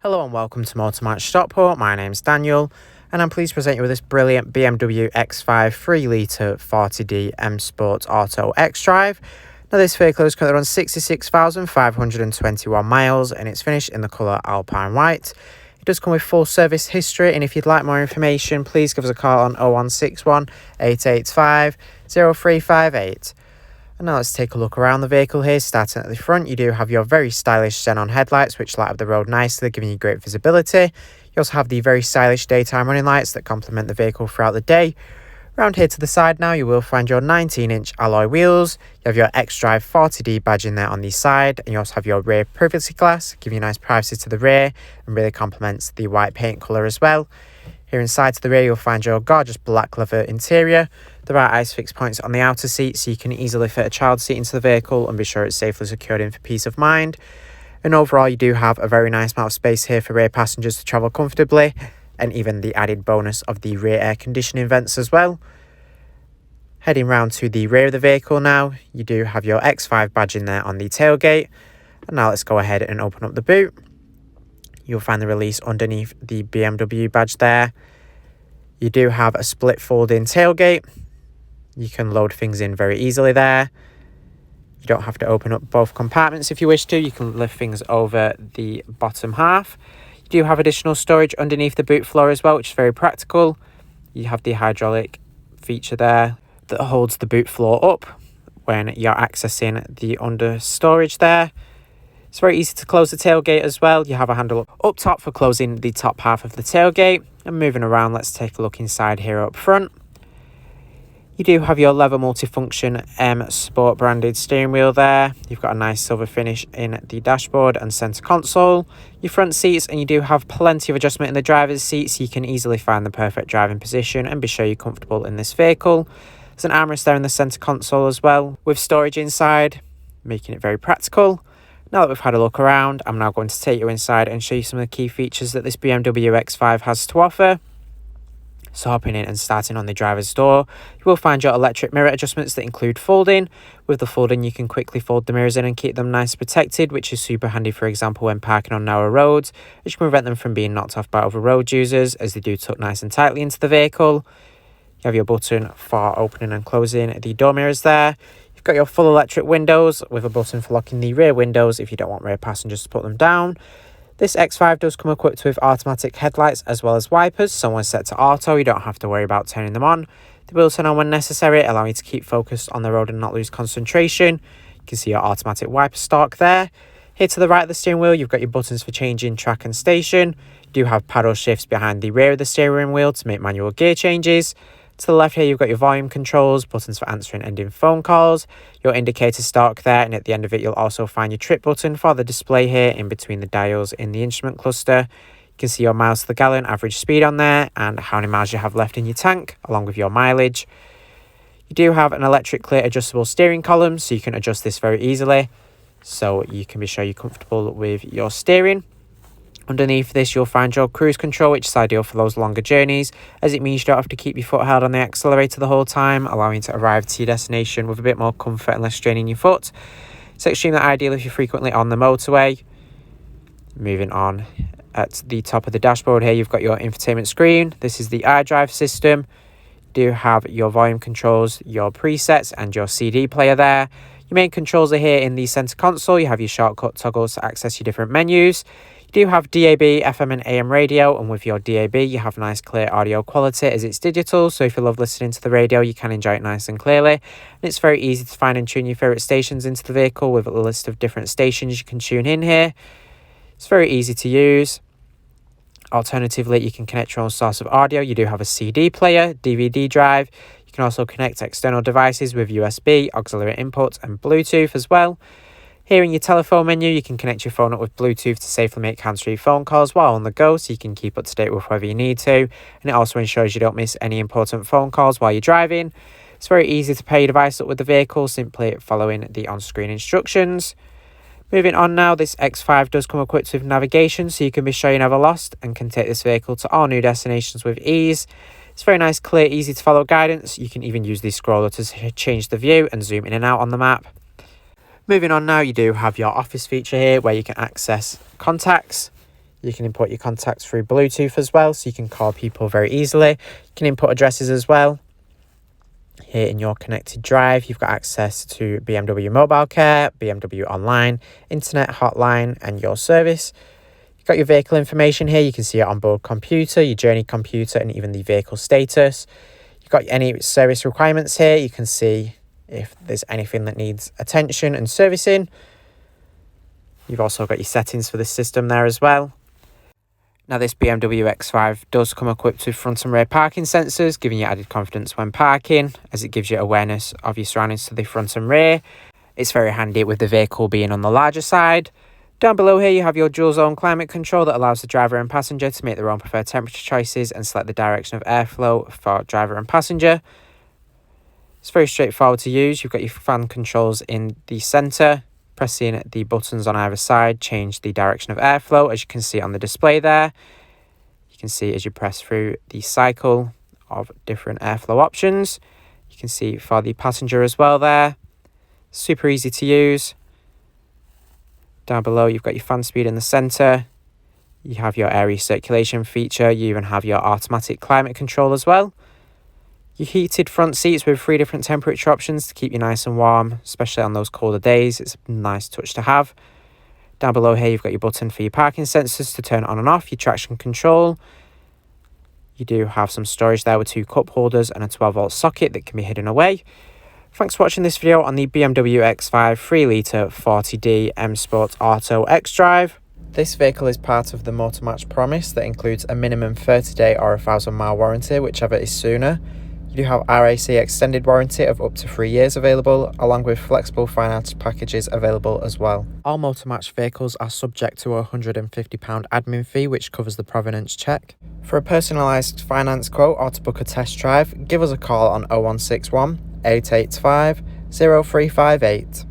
Hello and welcome to Motor Match Stockport. My name's Daniel and I'm pleased to present you with this brilliant BMW X5 3.0 40d M Sport Auto xDrive. Now this vehicle is currently on 66,521 miles and it's finished in the colour Alpine White. It does come with full service history, and if you'd like more information please give us a call on 0161 885 0358. And now let's take a look around the vehicle here. Starting at the front, you do have your very stylish xenon headlights which light up the road nicely, giving you great visibility. You also have the very stylish daytime running lights that complement the vehicle throughout the day. Around here to the side now you will find your 19-inch alloy wheels. You have your xDrive 40D badge in there on the side, and you also have your rear privacy glass, giving you nice privacy to the rear and really complements the white paint colour as well. Here inside to the rear you'll find your gorgeous black leather interior. There are ISOFIX points on the outer seat so you can easily fit a child seat into the vehicle and be sure it's safely secured in for peace of mind. And overall you do have a very nice amount of space here for rear passengers to travel comfortably, and even the added bonus of the rear air conditioning vents as well. Heading round to the rear of the vehicle now, you do have your X5 badge in there on the tailgate. And now let's go ahead and open up the boot. You'll find the release underneath the BMW badge there. You do have a split fold-in tailgate. You can load things in very easily there. You don't have to open up both compartments if you wish to. You can lift things over the bottom half. You do have additional storage underneath the boot floor as well, which is very practical. You have the hydraulic feature there that holds the boot floor up when you're accessing the under storage there. It's very easy to close the tailgate as well. You have a handle up top for closing the top half of the tailgate. And moving around, let's take a look inside here up front. You do have your leather multifunction M Sport branded steering wheel there. You've got a nice silver finish in the dashboard and centre console. Your front seats, and you do have plenty of adjustment in the driver's seat so you can easily find the perfect driving position and be sure you're comfortable in this vehicle. There's an armrest there in the centre console as well, with storage inside, making it very practical. Now that we've had a look around, I'm now going to take you inside and show you some of the key features that this BMW X5 has to offer. So hopping in and starting on the driver's door, you will find your electric mirror adjustments that include folding. With the folding you can quickly fold the mirrors in and keep them nice and protected, which is super handy for example when parking on narrow roads, which can prevent them from being knocked off by other road users as they do tuck nice and tightly into the vehicle. You have your button for opening and closing the door mirrors there. You've got your full electric windows with a button for locking the rear windows if you don't want rear passengers to put them down. This X5 does come equipped with automatic headlights as well as wipers, so when set to auto you don't have to worry about turning them on. They will turn on when necessary, allowing you to keep focused on the road and not lose concentration. You can see your automatic wiper stalk there. Here to the right of the steering wheel you've got your buttons for changing track and station. You do have paddle shifts behind the rear of the steering wheel to make manual gear changes. To the left here you've got your volume controls, buttons for answering and ending phone calls, your indicator stalk there, and at the end of it you'll also find your trip button for the display here in between the dials in the instrument cluster. You can see your miles to the gallon, average speed on there, and how many miles you have left in your tank, along with your mileage. You do have an electric clear adjustable steering column, so you can adjust this very easily, so you can be sure you're comfortable with your steering. Underneath this you'll find your cruise control, which is ideal for those longer journeys as it means you don't have to keep your foot held on the accelerator the whole time, allowing you to arrive to your destination with a bit more comfort and less strain in your foot. It's extremely ideal if you're frequently on the motorway. Moving on, at the top of the dashboard here you've got your infotainment screen. This is the iDrive system. You do have your volume controls, your presets and your CD player there. Your main controls are here in the centre console. You have your shortcut toggles to access your different menus. You do have DAB, FM and AM radio, and with your DAB you have nice clear audio quality as it's digital, so if you love listening to the radio you can enjoy it nice and clearly. And it's very easy to find and tune your favourite stations into the vehicle with a list of different stations you can tune in here. It's very easy to use. Alternatively you can connect your own source of audio. You do have a CD player, DVD drive. You can also connect external devices with USB, auxiliary inputs and Bluetooth as well. Here in your telephone menu, you can connect your phone up with Bluetooth to safely make hands-free phone calls while on the go, so you can keep up to date with whatever you need to. And it also ensures you don't miss any important phone calls while you're driving. It's very easy to pair your device up with the vehicle, simply following the on-screen instructions. Moving on now, this X5 does come equipped with navigation, so you can be sure you're never lost and can take this vehicle to all new destinations with ease. It's very nice, clear, easy to follow guidance. You can even use the scroller to change the view and zoom in and out on the map. Moving on now, you do have your office feature here where you can access contacts. You can input your contacts through Bluetooth as well, so you can call people very easily. You can input addresses as well. Here in your connected drive, you've got access to BMW Mobile Care, BMW Online, Internet Hotline, and your service. You've got your vehicle information here. You can see your onboard computer, your journey computer, and even the vehicle status. You've got any service requirements here. You can see if there's anything that needs attention and servicing. You've also got your settings for this system there as well. Now this BMW X5 does come equipped with front and rear parking sensors, giving you added confidence when parking, as it gives you awareness of your surroundings to the front and rear. It's very handy with the vehicle being on the larger side. Down below here you have your dual zone climate control that allows the driver and passenger to make their own preferred temperature choices and select the direction of airflow for driver and passenger. It's very straightforward to use. You've got your fan controls in the centre. Pressing the buttons on either side change the direction of airflow, as you can see on the display there. You can see as you press through the cycle of different airflow options. You can see for the passenger as well there. Super easy to use. Down below you've got your fan speed in the centre. You have your air recirculation feature. You even have your automatic climate control as well. Your heated front seats with 3 different temperature options to keep you nice and warm, especially on those colder days. It's a nice touch to have. Down below here, you've got your button for your parking sensors to turn on and off, your traction control. You do have some storage there with 2 cup holders and a 12-volt socket that can be hidden away. Thanks for watching this video on the BMW X5 3-litre 40D M Sport Auto xDrive. This vehicle is part of the Motor Match promise that includes a minimum 30-day or 1,000-mile warranty, whichever is sooner. You do have RAC extended warranty of up to 3 years available, along with flexible finance packages available as well. All Motor Match vehicles are subject to a £150 admin fee, which covers the provenance check. For a personalised finance quote or to book a test drive, give us a call on 0161 885 0358.